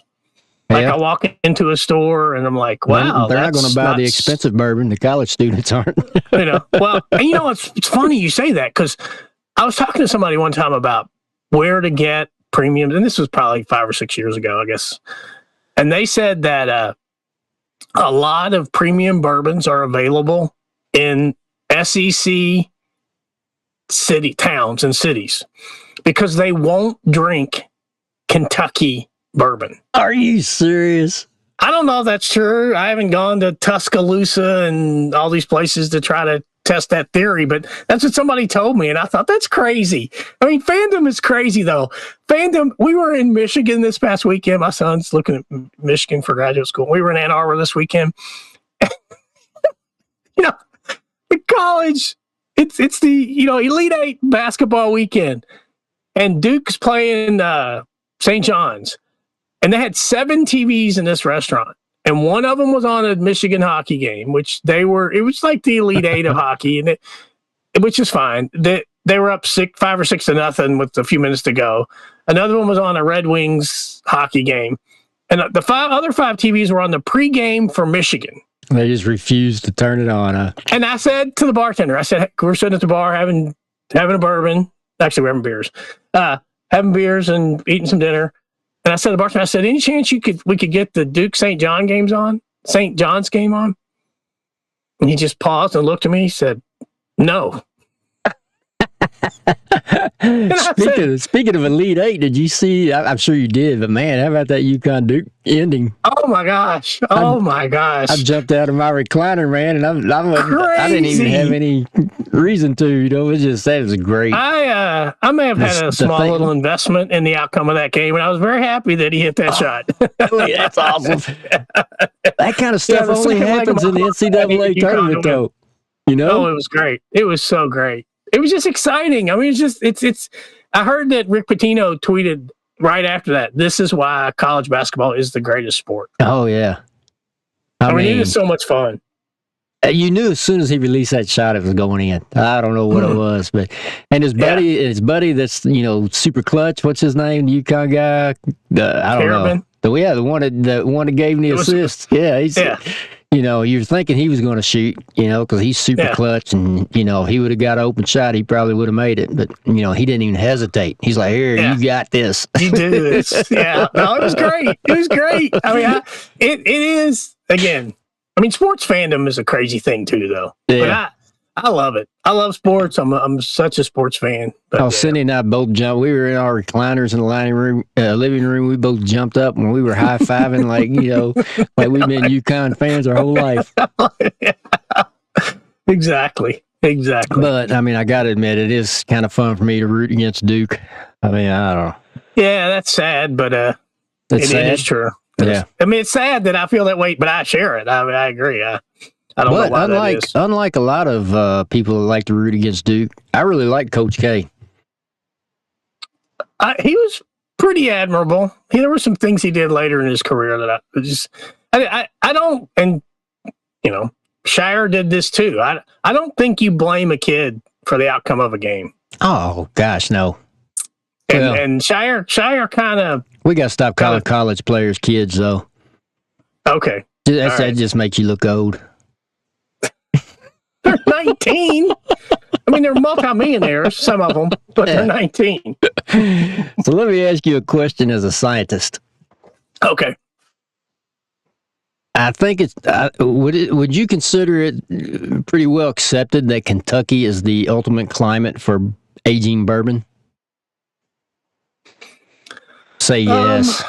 Like I walk into a store and I'm like, wow. They're not going to buy the expensive bourbon. The college students aren't. You know, well, and you know, it's funny you say that, because I was talking to somebody one time about where to get premiums. And this was probably 5 or 6 years ago, I guess. And they said that a lot of premium bourbons are available in SEC towns and cities, because they won't drink Kentucky bourbon. Are you serious? I don't know if that's true. I haven't gone to Tuscaloosa and all these places to try to test that theory, but that's what somebody told me, and I thought, that's crazy. I mean, fandom is crazy, though. Fandom, we were in Michigan this past weekend. My son's looking at Michigan for graduate school. We were in Ann Arbor this weekend. You know, the college, it's the, you know, Elite Eight basketball weekend, and Duke's playing St. John's, and they had 7 TVs in this restaurant, and one of them was on a Michigan hockey game, which it was like the Elite Eight of hockey, and which is fine. They were up 5 or 6 to nothing with a few minutes to go. Another one was on a Red Wings hockey game, and the other 5 TVs were on the pregame for Michigan. They just refused to turn it on. And I said to the bartender, I said, hey, we're sitting at the bar having a bourbon. Actually, we're having beers. Having beers and eating some dinner. And I said to the bartender, I said, any chance we could get the Duke St. John's game on? And he just paused and looked at me. He said, no. Speaking of Elite Eight, did you see? I'm sure you did, but man, how about that UConn Duke ending? Oh my gosh! I jumped out of my recliner, man, and I didn't even have any reason to. You know, that was great. I may have had a small little investment in the outcome of that game, and I was very happy that he hit that shot. That's awesome. That kind of stuff only happens in the NCAA tournament, though. You know? Oh, it was great. It was so great. it was just exciting. I mean, it's. I heard that Rick Pitino tweeted right after that, "This is why college basketball is the greatest sport." Oh yeah. I mean, it is so much fun. You knew as soon as he released that shot, it was going in. I don't know what it was, but his buddy, that's super clutch. What's his name? The UConn guy. I don't know. The one that gave him the assist. You're thinking he was going to shoot, because he's super clutch, and he would have got an open shot, he probably would have made it, but he didn't even hesitate. He's like, "Here, you got this. You do this." Yeah, no, it was great. It was great. I mean, it is again. I mean, sports fandom is a crazy thing too, though. Yeah. But I love it. I love sports. I'm such a sports fan. But, Cindy and I both jumped. We were in our recliners in the living room. We both jumped up and we were high fiving like we've been UConn fans our whole life. Exactly. But I mean, I got to admit, it is kind of fun for me to root against Duke. I mean, I don't know. Yeah, that's sad, but it is true. Yeah. I mean, it's sad that I feel that way, but I share it. I mean, I agree. I don't know why that is. Unlike a lot of people that like to root against Duke, I really like Coach K. He was pretty admirable. There were some things he did later in his career that I don't, and Shire did this too. I don't think you blame a kid for the outcome of a game. Oh gosh, no. And Shire kind of. We got to stop calling college players kids, though. Okay. That just makes you look old. They're 19. I mean, they're multimillionaires, some of them, but they're 19. So let me ask you a question as a scientist. Okay. I think it's would you consider it pretty well accepted that Kentucky is the ultimate climate for aging bourbon? Say yes.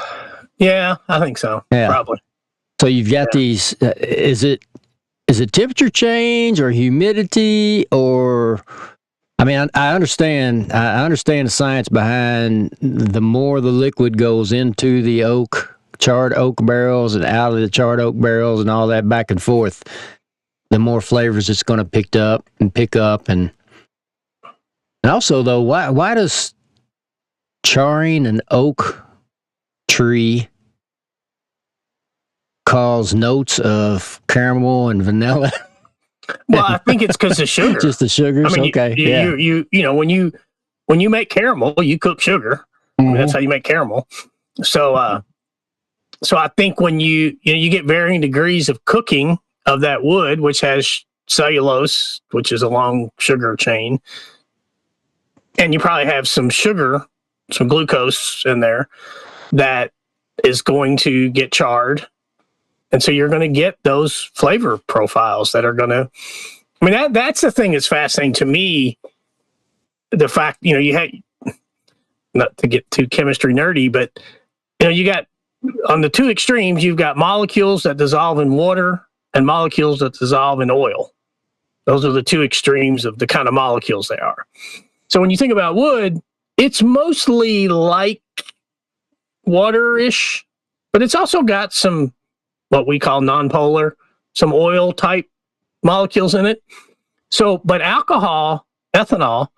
Yeah, I think so. Yeah. Probably. So you've got these. Is it temperature change or humidity or? I mean, I understand. I understand the science behind the more the liquid goes into the charred oak barrels and out of the charred oak barrels and all that back and forth, the more flavors it's going to pick up, and also though, why does charring an oak tree cause notes of caramel and vanilla? Well, I think it's because of sugar. Just the sugars. I mean, okay. When you make caramel, you cook sugar. I mean, that's how you make caramel. So I think when you get varying degrees of cooking of that wood, which has cellulose, which is a long sugar chain, and you probably have some sugar, some glucose in there that is going to get charred. And so you're going to get those flavor profiles that are going to, I mean, that's the thing that's fascinating to me. The fact, you had, not to get too chemistry nerdy, but, you got on the two extremes, you've got molecules that dissolve in water and molecules that dissolve in oil. Those are the two extremes of the kind of molecules they are. So when you think about wood, it's mostly like water-ish, but it's also got some what we call nonpolar, some oil type molecules in it. So, but alcohol, ethanol,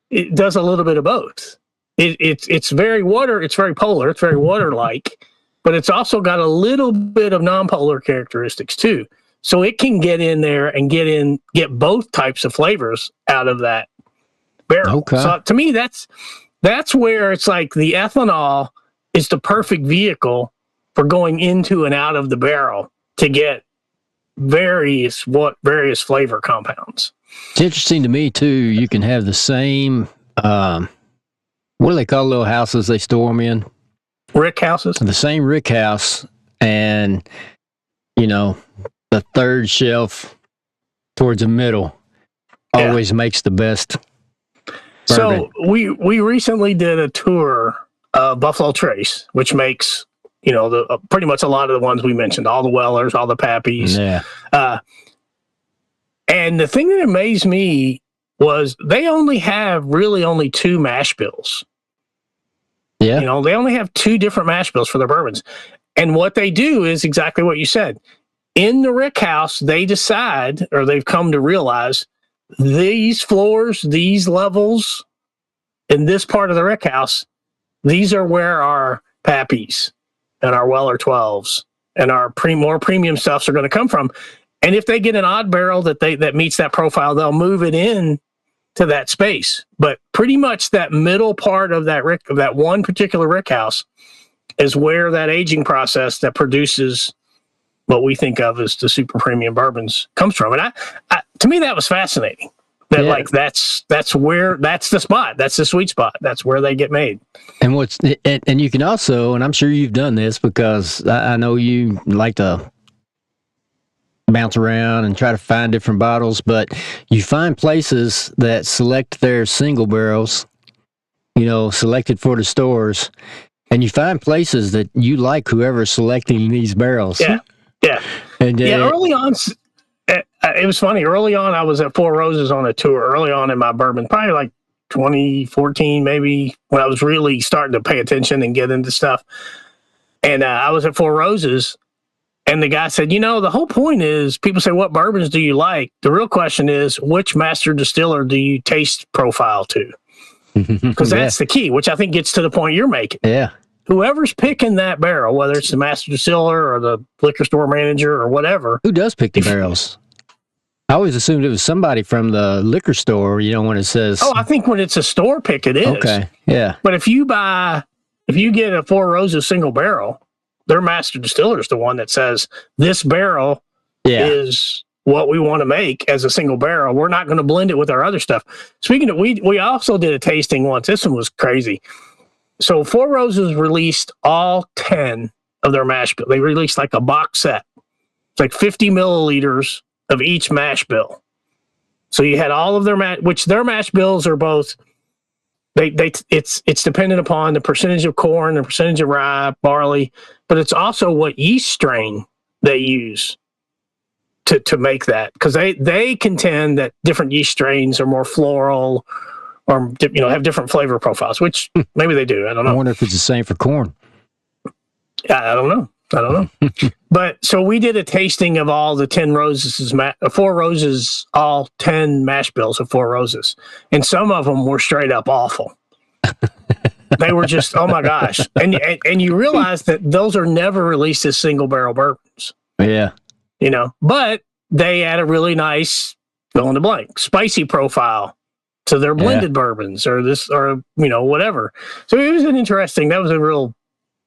it does a little bit of both. It's very water, it's very polar, it's very water-like, but it's also got a little bit of nonpolar characteristics too. So it can get in there and get both types of flavors out of that barrel. Okay. So to me, that's where it's like the ethanol is the perfect vehicle for going into and out of the barrel to get various flavor compounds. It's interesting to me too. You can have the same, what do they call little houses they store them in? Rick houses. The same rick house, and the third shelf towards the middle always makes the best bourbon. So we recently did a tour of Buffalo Trace, which makes pretty much a lot of the ones we mentioned, all the Wellers, all the Pappies. Yeah. And the thing that amazed me was they only have only two mash bills. Yeah. They only have two different mash bills for their bourbons. And what they do is exactly what you said. In the rick house, they decide, or they've come to realize, these floors, these levels, in this part of the rick house, these are where our Pappies and our Weller 12s and our more premium stuffs are going to come from. And if they get an odd barrel that meets that profile, they'll move it in to that space. But pretty much that middle part of that one particular rick house is where that aging process that produces what we think of as the super premium bourbons comes from. And I to me, that was fascinating. That that's the spot. That's the sweet spot. That's where they get made. And and you can also, and I'm sure you've done this because I know you like to bounce around and try to find different bottles, but you find places that select their single barrels, selected for the stores, and you find places that you like whoever's selecting these barrels. Yeah. And early on, it was funny. Early on, I was at Four Roses on a tour. Early on in my bourbon, probably like 2014, maybe, when I was really starting to pay attention and get into stuff. And I was at Four Roses, and the guy said, the whole point is people say, what bourbons do you like? The real question is, which master distiller do you taste profile to? Because that's the key, which I think gets to the point you're making. Yeah. Whoever's picking that barrel, whether it's the master distiller or the liquor store manager or whatever. Who does pick the barrels? I always assumed it was somebody from the liquor store, when it says... Oh, I think when it's a store pick, it is. Okay, yeah. But if you get a Four Roses single barrel, their master distiller is the one that says, this barrel is what we want to make as a single barrel. We're not going to blend it with our other stuff. Speaking of, we also did a tasting once. This one was crazy. So Four Roses released all 10 of their mash bill. They released like a box set. It's like 50 milliliters of each mash bill. So you had all of their their mash bills are both, it's dependent upon the percentage of corn, the percentage of rye, barley, but it's also what yeast strain they use to make that. Because they contend that different yeast strains are more floral or have different flavor profiles, which maybe they do. I don't know. I wonder if it's the same for corn. I don't know. But so we did a tasting of all the 10 Roses, Four Roses, all 10 mash bills of Four Roses. And some of them were straight up awful. They were just, oh my gosh. And you realize that those are never released as single barrel bourbons. Yeah. But they add a really nice fill in the blank spicy profile to their blended bourbons or whatever. So it was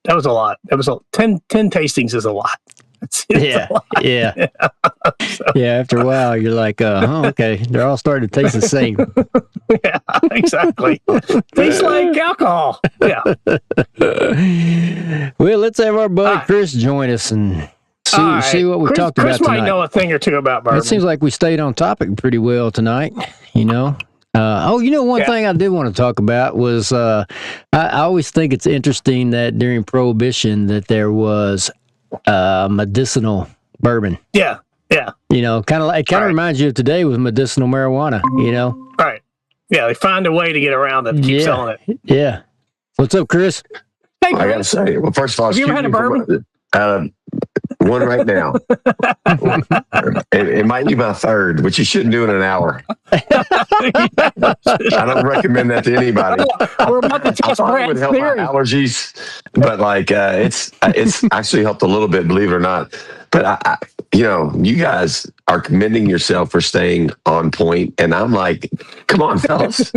that was a lot. That was 10 tastings is a lot. Yeah. After a while, you're like, okay. They're all starting to taste the same. Yeah, exactly. Tastes like alcohol. Yeah. Well, let's have our buddy Chris join us and see what we talked about tonight. Chris might know a thing or two about bourbon. It seems like we stayed on topic pretty well tonight, one thing I did want to talk about was I always think it's interesting that during Prohibition that there was medicinal bourbon. Yeah. Kind of reminds you of today with medicinal marijuana. Right. Yeah, they find a way to get around it to keep selling it. Yeah. What's up, Chris? Hey, Chris. I gotta say, well, first of all, have you ever had a bourbon? One right now. It might be my third, which you shouldn't do in an hour. I don't recommend that to anybody. We're about to test it would help my allergies, but it's actually helped a little bit, believe it or not. But you guys are commending yourself for staying on point, and I'm like, come on, fellas,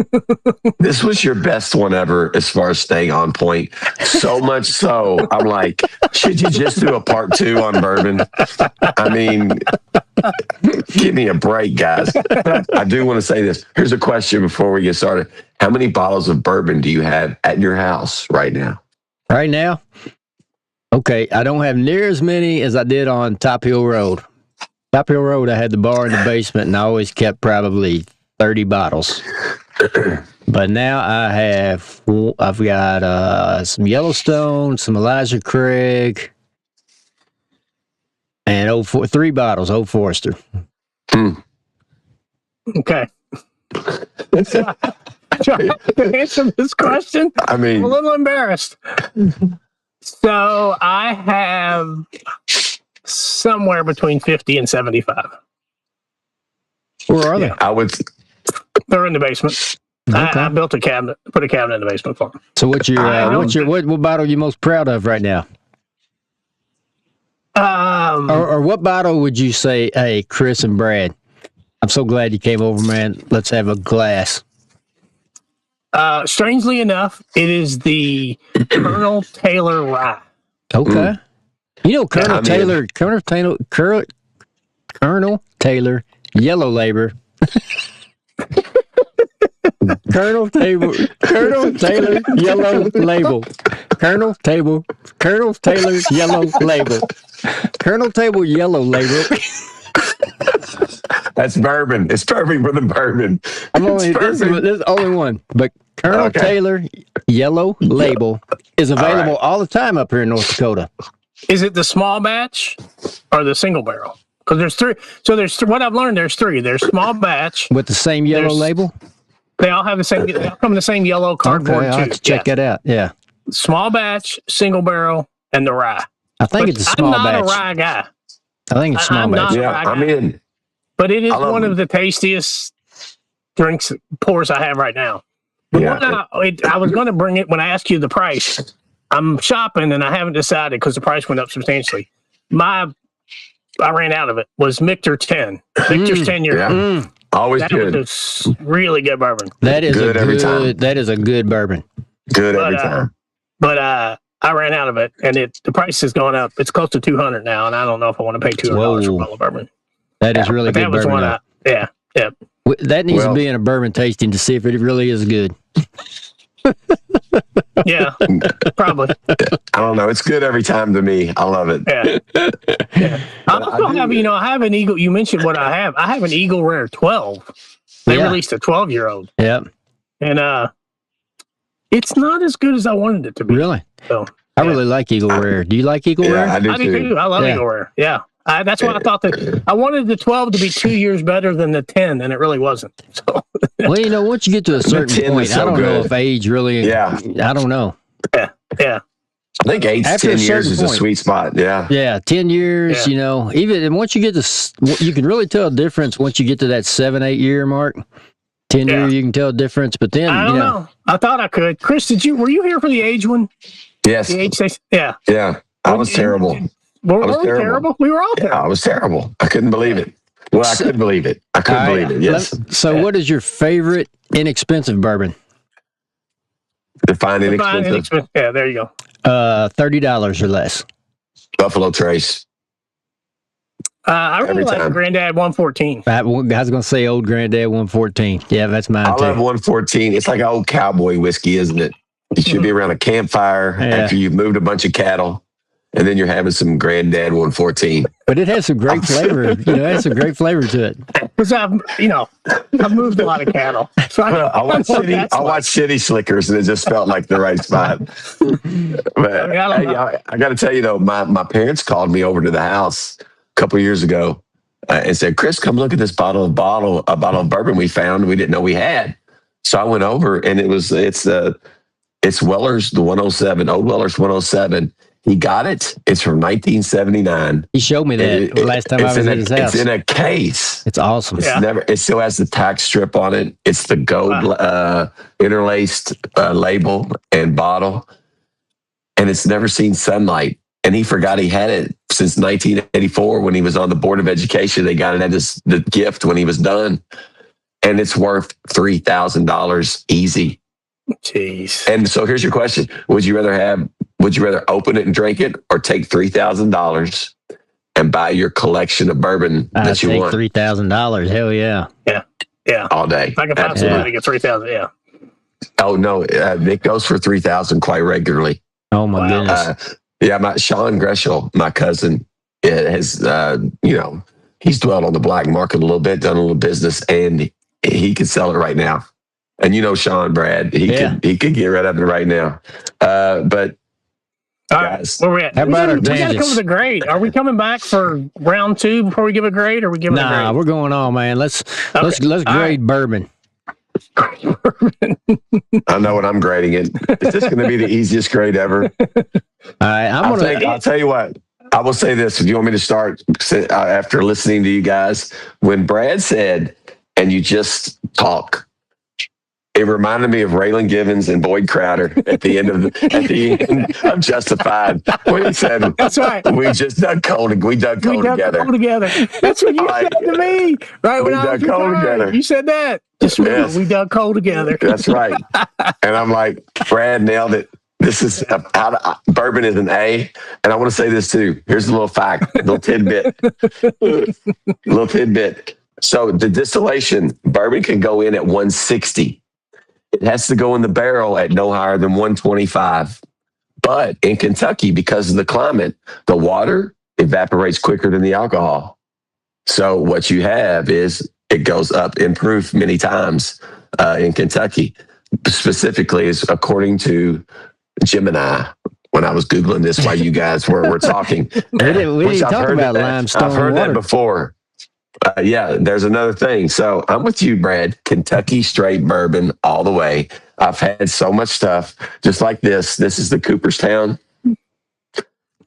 this was your best one ever as far as staying on point. So much so, I'm like, should you just do a part 2 on bourbon? I mean, give me a break, guys. I do want to say this. Here's a question before we get started. How many bottles of bourbon do you have at your house right now? Right now? Okay, I don't have near as many as I did on Top Hill Road. Top Hill Road, I had the bar in the basement, and I always kept probably 30 bottles. But now I've got some Yellowstone, some Elijah Craig, and 3 bottles, Old Forester. Okay. Try to answer this question. I mean, I'm a little embarrassed. So I have somewhere between 50 and 75. Where are they? I would They're in the basement. Okay. I built a cabinet, put a cabinet in the basement for them. So what bottle are you most proud of right now? Or what bottle would you say, hey, Chris and Brad, I'm so glad you came over, man. Let's have a glass. Strangely enough, it is the Colonel Taylor Rye. Okay. You know, Colonel Taylor Yellow Labor. Colonel Taylor Yellow Label. Colonel Taylor Yellow Label. Colonel Taylor Yellow Label. That's bourbon. It's perfect for the bourbon. This is the only one. But Colonel Taylor Yellow Label is available all the time up here in North Dakota. Is it the small batch or the single barrel? Because there's three. So what I've learned. There's three. There's small batch with the same yellow label. They all have the same. They all come in the same yellow cardboard I'll have to check that out. Yeah. Small batch, single barrel, and the rye. I think it's a small batch. I'm not a rye guy. I think it's small batch. Yeah, I'm in. But it is one of the tastiest drinks pours I have right now. Yeah. I was going to bring it when I asked you the price. I'm shopping and I haven't decided because the price went up substantially. I ran out of it. Was Michter 10. Michter's 10 year old. Always good. That was a really good bourbon. That is every time. That is a good bourbon. Good every time. But I ran out of it, and the price has gone up. It's close to $200 now, and I don't know if I want to pay $200 for a bottle of bourbon. That is really good bourbon. Yeah. That needs to be in a bourbon tasting to see if it really is good. Yeah, probably. I don't know. It's good every time to me. I love it. Yeah. I also have, I have an Eagle. You mentioned what I have. I have an Eagle Rare 12. They released a 12-year-old. Yep. And it's not as good as I wanted it to be. Really? So I really like Eagle Rare. Do you like Eagle Rare? I do too. I love Eagle Rare. Yeah. That's why I thought that I wanted the 12 to be 2 years better than the 10, and it really wasn't. So. Well, once you get to a certain point, I don't know if age really. Yeah. I don't know. Yeah. I think 10 years is a sweet spot. Yeah. Yeah. 10 years, even once you get to, you can really tell a difference once you get to that 7-8 year mark. 10 year, you can tell a difference, but then, I don't know. I thought I could. Chris, were you here for the age one? Yes. The age station? Yeah. Yeah. I was terrible. Were we terrible? We were all terrible. Yeah, I was terrible. I couldn't believe it. Well, I couldn't believe it. I couldn't believe it. Yes. So, what is your favorite inexpensive bourbon? Define inexpensive. Yeah, there you go. $30 or less. Buffalo Trace. I really like Granddad 114. I was going to say old Granddad 114. Yeah, that's mine too. I love 114. It's like old cowboy whiskey, isn't it? You should be around a campfire after you've moved a bunch of cattle. And then you're having some Granddad 114. But it has some great flavor. It has some great flavor to it. Because I've moved a lot of cattle. So I watched City Slickers, and it just felt like the right spot. But I got to tell you though, my parents called me over to the house a couple of years ago and said, "Chris, come look at this bottle of bourbon we found. We didn't know we had." So I went over, and it's Weller's the 107, Old Weller's 107. He got it. It's from 1979. He showed me that last time I was at his house. It's in a case. It's awesome. It still has the tax strip on it. It's the gold interlaced label and bottle, and it's never seen sunlight. And he forgot he had it since 1984 when he was on the Board of Education. They got it as the gift when he was done, and it's worth $3,000 easy. Jeez. And so here's your question: Would you rather open it and drink it, or take $3,000 and buy your collection of bourbon that you want? $3,000. Hell yeah. Yeah. All day. I can find somebody to get $3,000. Yeah. Oh no, it goes for $3,000 quite regularly. Oh my goodness. Sean Greshel, my cousin, has he's dwelled on the black market a little bit, done a little business, and he could sell it right now. And Sean, Brad, he could get rid of it right now. But guys, where we at? How about our we got to come with a grade. Are we coming back for round 2 before we give a grade, or are we giving a grade? Nah, we're going on, man. Let's grade bourbon. I know what I'm grading it. Is this going to be the easiest grade ever? All right, I'll tell you what. I will say this. If you want me to start after listening to you guys, when Brad said, and you just talk. It reminded me of Raylan Givens and Boyd Crowder at the end of Justified. When he said, "That's right, we just dug coal. We dug coal together." That's what you said to me, right? When I was coal together. You said that. Just remember, we dug coal together. That's right. And I'm like, Brad nailed it. This is bourbon is an A. And I want to say this too. Here's a little fact, a little tidbit. So the distillation, bourbon can go in at 160. It has to go in the barrel at no higher than 125. But in Kentucky, because of the climate, the water evaporates quicker than the alcohol. So what you have is it goes up in proof many times in Kentucky. Specifically, is according to Gemini. When I was Googling this while you guys were talking. we didn't talk about limestone I've heard water. that before. Yeah, there's another thing. So I'm with you, Brad. Kentucky straight bourbon all the way. I've had so much stuff just like this. This is the Cooperstown.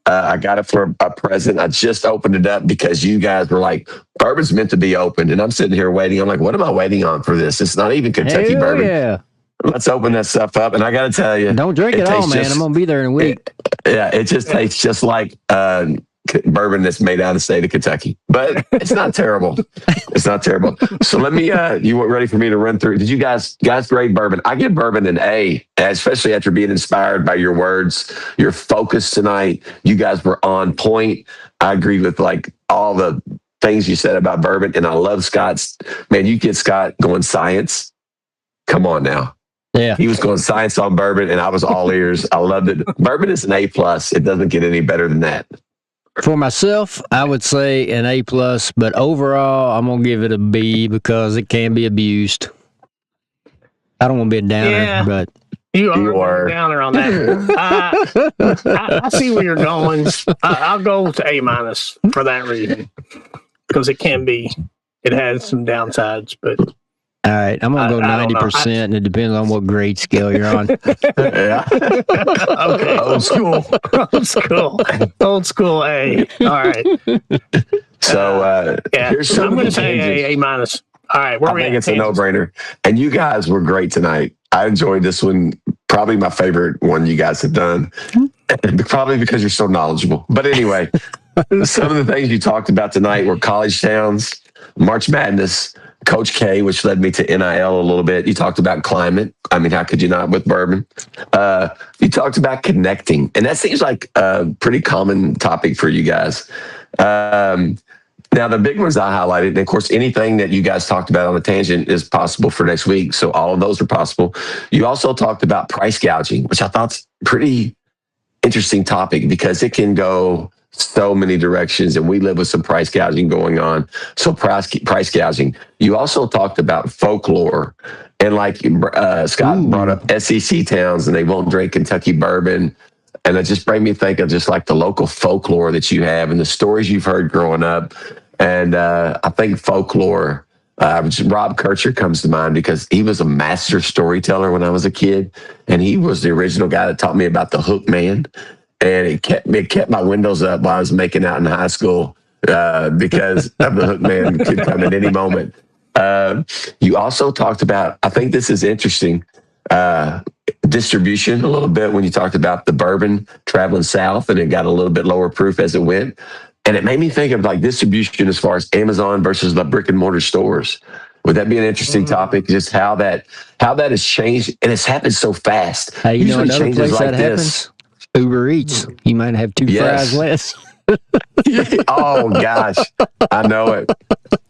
I got it for a present. I just opened it up because you guys were like, bourbon's meant to be opened. And I'm sitting here waiting. I'm like, what am I waiting on for this? It's not even Kentucky bourbon. Yeah. Let's open that stuff up. And I got to tell you. Don't drink it all, man. I'm going to be there in a week. It just tastes just like bourbon that's made out of the state of Kentucky, but it's not terrible. It's not terrible. So let me, you were ready for me to run through. Did you guys grade bourbon? I give bourbon an A, especially after being inspired by your words, your focus tonight. You guys were on point. I agree with like all the things you said about bourbon. And I love Scott's, man, you get Scott going science. Come on now. Yeah. He was going science on bourbon and I was all ears. I loved it. Bourbon is an A+. It doesn't get any better than that. For myself, I would say an A+, but overall, I'm going to give it a B because it can be abused. I don't want to be a downer, but... You are a downer on that. I see where you're going. I'll go to A- for that reason. Because it has some downsides, but... All right, I'm going to go 90%, and it depends on what grade scale you're on. Yeah. Okay. Old school A. All right. So here's I'm going to say A-. All right, I think it's a no-brainer. And you guys were great tonight. I enjoyed this one. Probably my favorite one you guys have done. Probably because you're so knowledgeable. But anyway, some of the things you talked about tonight were college towns, March Madness, Coach K, which led me to NIL a little bit. You talked about climate. I mean, how could you not with bourbon? You talked about connecting, and that seems like a pretty common topic for you guys. Now, the big ones I highlighted, and of course, anything that you guys talked about on the tangent is possible for next week. So all of those are possible. You also talked about price gouging, which I thought's pretty interesting topic because it can go so many directions, and we live with some price gouging going on. So price gouging. You also talked about folklore, and like Scott brought up SEC towns, and they won't drink Kentucky bourbon, and it just made me think of just like the local folklore that you have and the stories you've heard growing up. And I think folklore. Rob Kircher comes to mind because he was a master storyteller when I was a kid, and he was the original guy that taught me about the hook man. And it kept my windows up while I was making out in high school because of the hook man could come at any moment. You also talked about, I think this is interesting, distribution a little bit when you talked about the bourbon traveling south and it got a little bit lower proof as it went. And it made me think of like distribution as far as Amazon versus the brick and mortar stores. Would that be an interesting topic? Just how that has changed, and it's happened so fast. Hey, you know another place that happens? Uber Eats. You might have two fries less. Oh gosh, I know it.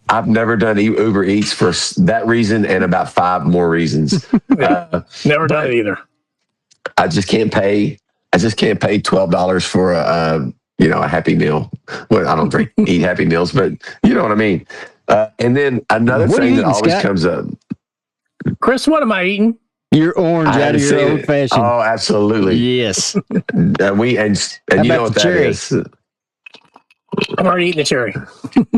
I've never done Uber Eats for that reason and about 5 more reasons. Never done it either. I just can't pay $12 for a Happy Meal. Well, I don't eat Happy Meals, but you know what I mean. And then another thing that always comes up. Chris, what am I eating? Your orange out of your old fashioned. Oh, absolutely. Yes. And you know what that is. I've already eaten the cherry.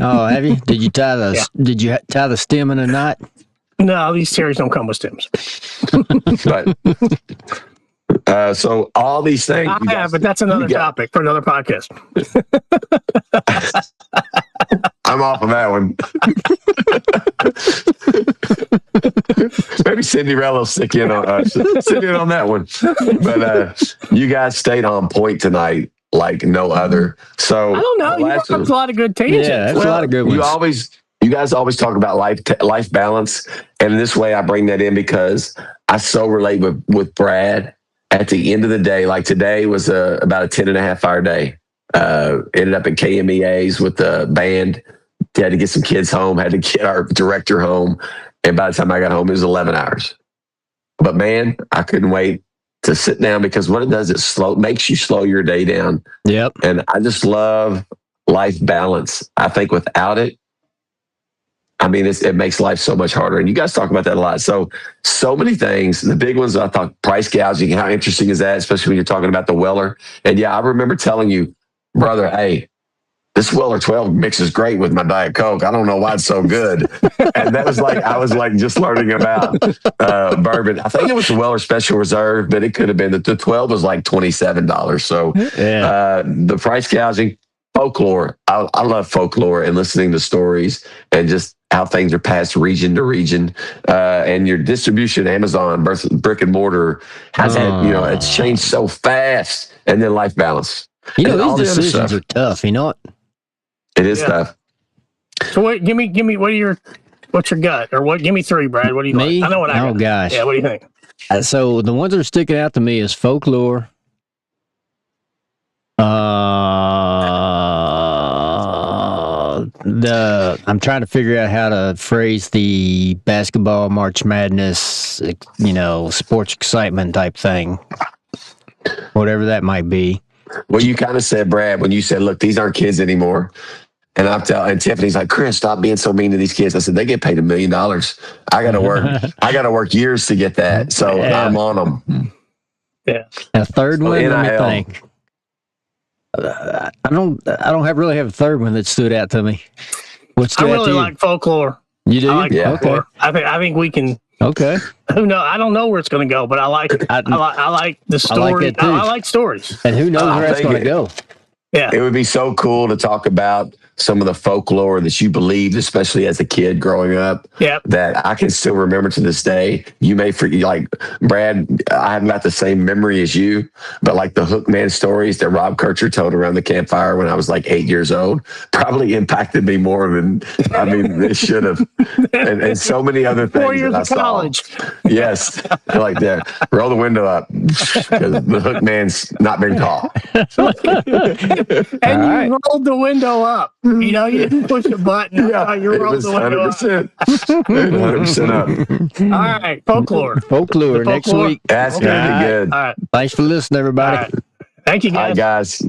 Oh, have you? Did you tie the stem in a knot? No, these cherries don't come with stems. But so all these things. But that's another topic for another podcast. I'm off of that one. Maybe Cinderella will stick in on that one. But you guys stayed on point tonight like no other. So I don't know. You brought up a lot of good tangents. Yeah, that's a lot of good ones. You guys always talk about life balance, and in this way, I bring that in because I so relate with Brad. At the end of the day, like today was about a 10.5-hour day. Ended up in KMEA's with the band. Had to get some kids home. Had to get our director home, and by the time I got home, it was 11 hours. But man, I couldn't wait to sit down because what it does is makes you slow your day down. Yep. And I just love life balance. I think without it, I mean, it makes life so much harder. And you guys talk about that a lot. So many things. The big ones, I thought price gouging, how interesting is that, especially when you're talking about the Weller. And yeah, I remember telling you, brother, hey, this Weller 12 mixes great with my Diet Coke. I don't know why it's so good. And that was I was just learning about bourbon. I think it was the Weller Special Reserve, but it could have been the 12 was like $27. So the price gouging, folklore. I love folklore and listening to stories and just how things are passed region to region. And your distribution, Amazon versus brick and mortar, has had, it's changed so fast. And then life balance. These decisions are tough, you know what? It is tough. So give me what's your gut? Or give me three, Brad. What do you like? I know what I got. Oh gosh. Yeah, what do you think? So the ones that are sticking out to me is folklore. I'm trying to figure out how to phrase the basketball March Madness, sports excitement type thing, whatever that might be. Well, you kind of said, Brad, when you said, "Look, these aren't kids anymore," and and Tiffany's like, "Chris, stop being so mean to these kids." I said, "They get paid $1 million. I got to work. I got to work years to get that. So I'm on them." Yeah. A third one, let me think. I don't really have a third one that stood out to me. What's I really like folklore. You do? I like folklore. Okay. I think we can. Okay. Who knows? I don't know where it's going to go, but I like it. I like the story. I like stories. And who knows where it's going to go? Yeah. It would be so cool to talk about some of the folklore that you believed, especially as a kid growing up, that I can still remember to this day. You may forget, like Brad, I haven't got the same memory as you, but like the Hookman stories that Rob Kircher told around the campfire when I was like 8 years old probably impacted me more than, it should have. And so many other things. 4 years of college. Yes. Like that. Roll the window up because the Hookman's not been caught. And you rolled the window up. You didn't push a button. You rolled the window 100%. 100% up. All right, folklore. Folklore next week. That's going to be good. All right. Thanks for listening, everybody. All right. Thank you, guys. All right, guys.